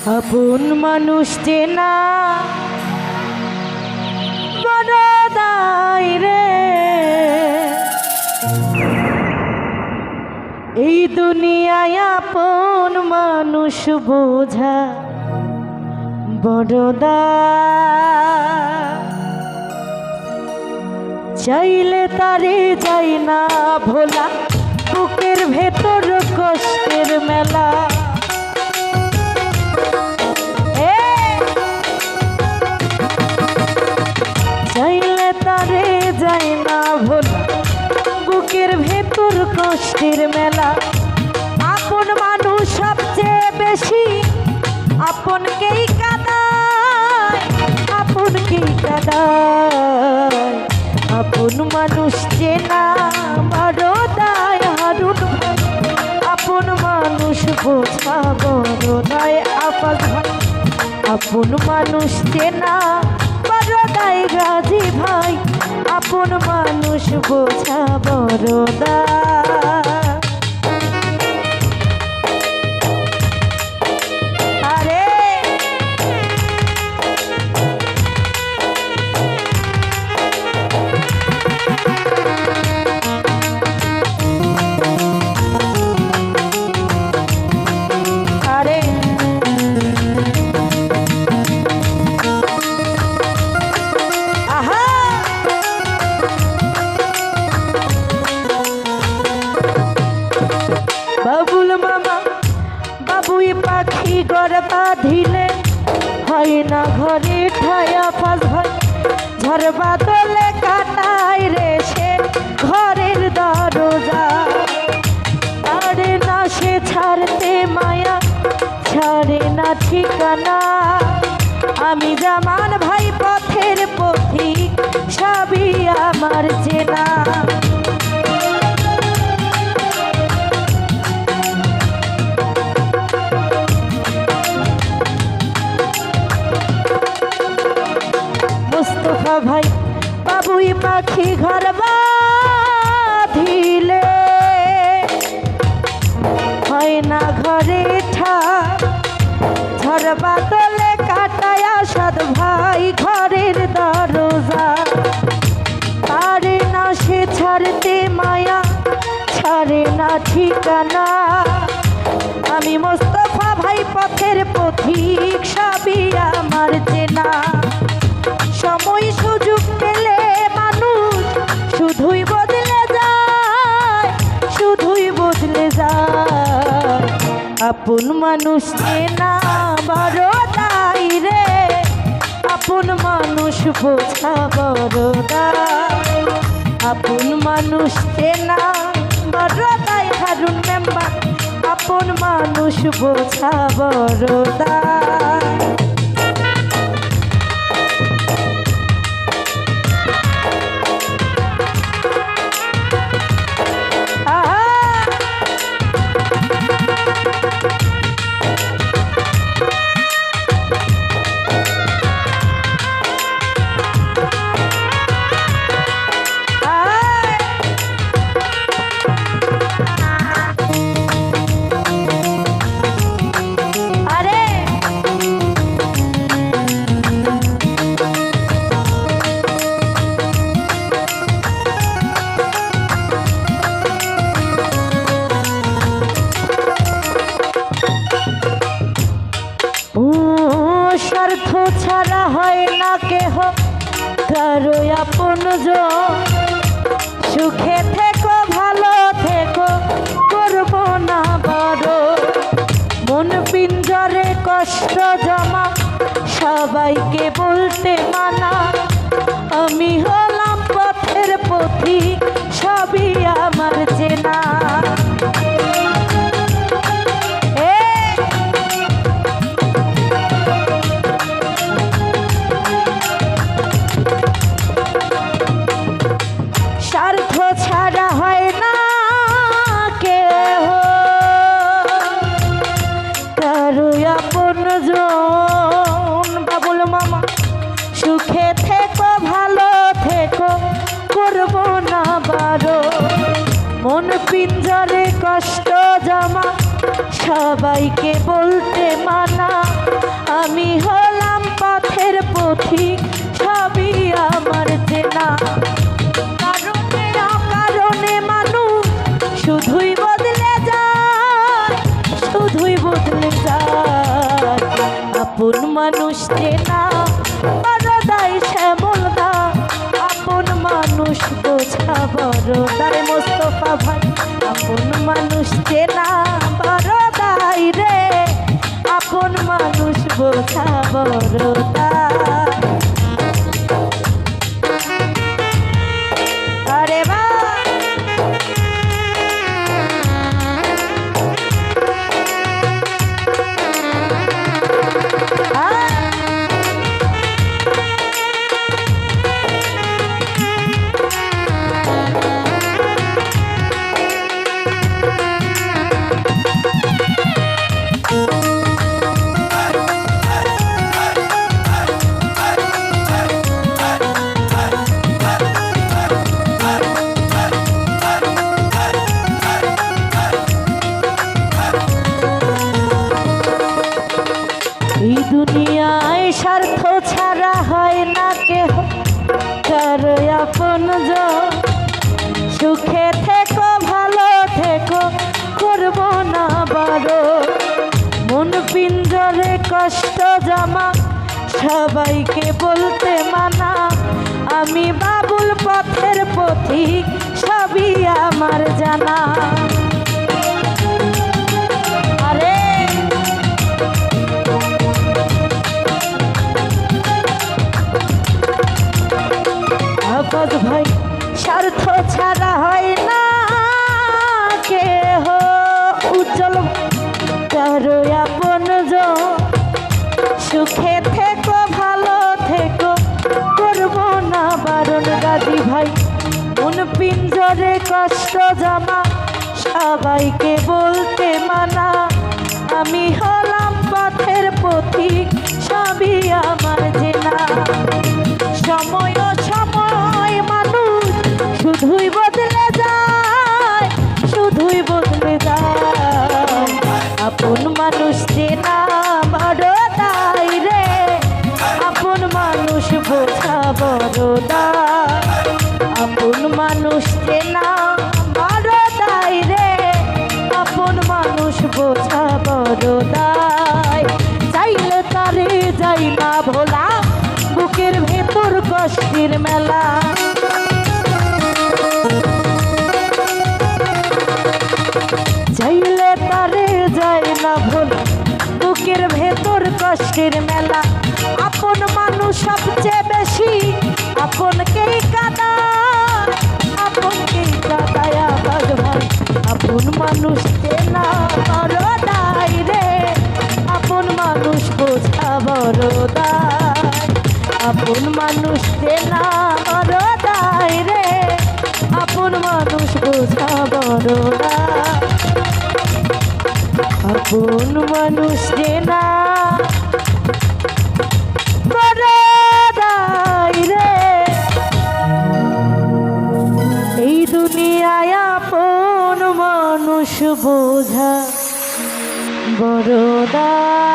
আপন মানুষ চেনা বড় দায় রে, এই দুনিয়ায় আপন মানুষ বোঝা বড় দায়। চাইলে তারে যাই না ভোলা, বুকের ভেতর কষ্টের মেলা। চাইলে তারে যাই না ভোলা, বুকের ভেতর কষ্টের মেলা। আপন মানুষ সবচেয়ে বেশি আপনকেই কাঁদায়, আপনকেই কাঁদায়। আপন মানুষ চেনা বড় দায় হারুন ভাই, আপন মানুষ বোঝা বড় দায় আপাস ভাই। আপন মানুষ চেনা বড় দায় গাজী ভাই, আপন মানুষ বোঝা বড় দায়। বাবুল মামা বাবুই পাখি ঘর বাঁধিলে হয় না ঘরে ঠায়া ফাঁস ভাই। ঝড় বাদলে কাটায় রে সে ঘরের দরজা, ছাড়ে না সে ছাড়তে মায়া, ছাড়ে না ঠিকানা। আমি জামান ভাই পথের পথিক, সবই আমার চেনা। মোস্তফা ভাই বাবুই পাখি ঘর বাঁধিলে হয় না ঘরে ঠাই। ঝড় বাদলে কাটায় আসাদ ভাই ঘরের দরজা, পারে না সে ছাড়তে মায়া, ছাড়ে না ঠিকানা। আমি মোস্তফা ভাই পথের পথিক, সবই আমার চেনা। সময় সুযোগ পেলে মানুষ শুধুই বদলে যায়, শুধুই বদলে যায়। আপন মানুষ চেনা বড় দায় রে, আপন মানুষ বোঝা বড় দায়। আপন মানুষ চেনা বড় দায় হারুন মেম্বার, আপন মানুষ বোঝা বড় দায়। স্বার্থ ছাড়া হয় না কেহ কারো আপনজন, সুখে থেকো ভালো থেকো করবো না বড়। মন পিঞ্জরে কষ্ট জমা সবাইকে বলতে মানা, আমি হলাম পথের পথিক, সবই আমার চেনা। স্বার্থ ছাড়া হয় না কেহ কারো আপনজন। বাবুল মামা সুখে থেকো ভালো থেকো করবো না বারো। মন পিঞ্জরে কষ্ট জমা সবাইকে বলতে মানা, বদলে যায়। আপন মানুষ চেনা বড়দাই শ্যামল দা, আপন মানুষ বোঝা বড়দাই মোস্তফা ভাই। আপন মানুষ চেনা বড়দাই রে, আপন মানুষ বোঝা বড়দাই। আরে বা এই দুনিয়ায় স্বার্থ ছাড়া হয় না কেহ কারো আপনজন। সুখে থেকো ভালো থেকো করব না বারো, মন পিঞ্জরে কষ্ট জমা সবাইকে বলতে মানা। আমি বাবুল পথের পথিক সবই আমার জানা। আরে আপাত ভাই স্বার্থ ছাড়া হয় না কেহ উজ্জ্বল কারো আপনজন। সুখে থেকো ভালো থেকো করব না বারণ গাজী ভাই, মন পিঞ্জরে কষ্ট জমা সবাইকে বলতে মানা। আমি হলাম পথের পথিক সবই আমার জেনা। সময় সময় মানুষ শুধুই বদলে যায়, শুধুই বদলে যায়। আপন মানুষ চেনা বড়দাই রে, আপন মানুষ বোঝা বড়দাই। আপন মানুষ চেনা বড়দাই রে, আপন মানুষ বোঝা বড়দাই। চাইলে তারে যাই না ভোলা, বুকের ভেতর কষ্টের মেলা। চাইলে তারে যায় না ভোলা, বুকের ভেতর কষ্টের মেলা। আপন মানুষ সবচেয়ে বেশি আপনকেই কাঁদায়, আপনকেই কাঁদায় আবাদ ভাই। আপন মানুষ চেনা বড়দাই রে, আপন মানুষ বোঝা বড়দাই। আপন মানুষ চেনা বড়দাই রে, আপন মানুষ বোঝা বড়দাই। আপন মানুষ চেনা বড়দাই রে, এই দুনিয়ায় আপন মানুষ বোঝা বড়দাই।